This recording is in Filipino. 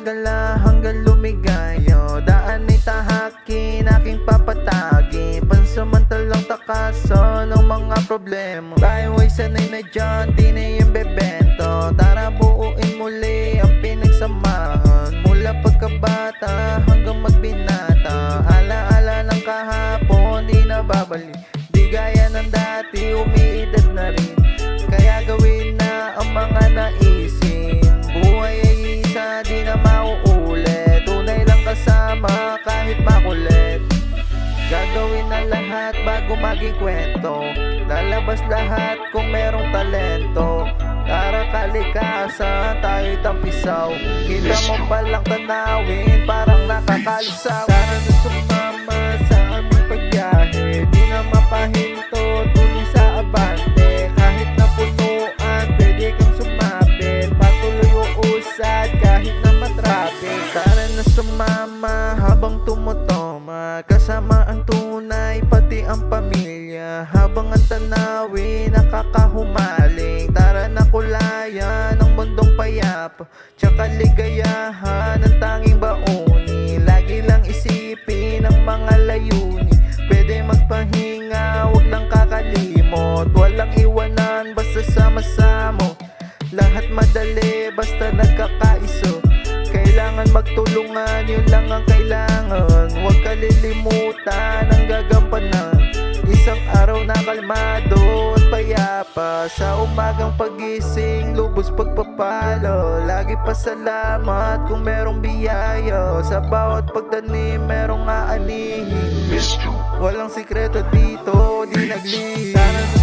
gala hanggang lumigayo. Daan ay tahakin, aking papatagi. Pansamantalang takasan ng mga problema. Tayo ay sanay na dyan, di na yung bebento. Tara buuin muli ang pinagsamahan. Mula pagkabata hanggang magbinata. Ala-ala ng kahapon, di na babalik. Di gaya ng dati, umiidad na rin. Kaya gawin na ang mga naisin. Buhay ay isa, di na mauulit. Tunay lang kasama kahit makulit. Gagawin na lahat bago maging kwento. Lalabas lahat kung merong talento. Tara kalikasan, tayo'y tampisaw. Kita mo palang tanawin, parang nakakalisaw. Tara na sumama sa aming pagbiyahe. Di na mapahinto, tuloy sa abante. Kahit na punuan, pwede kang sumabit. Patuloy uusad kahit na matraffic. Tara na sumama habang tumutoma. Kasama ang tunay, pati ang pamilya. Habang ang tanawin, nakakahumaling. Tara na kulayan ng mundong payapa. Tsaka ligayahan ng tanging baoni. Lagi lang isipin ang mga layuni. Pwede magpahinga, huwag lang kakalimot. Walang iwanan, basta sama-samo. Lahat madali, basta nagkakaiso. Kailangan magtulungan, yun lang ang kailangan. Huwag kalilimutan ang gagampanan. Isang araw na kalmado at payapa. Sa umagang pagising, lubos pagpapalo. Lagi pasalamat kung merong biyaya. Sa bawat pagtanim, merong aanihin. Walang sikreto dito, di naglihim. Sana na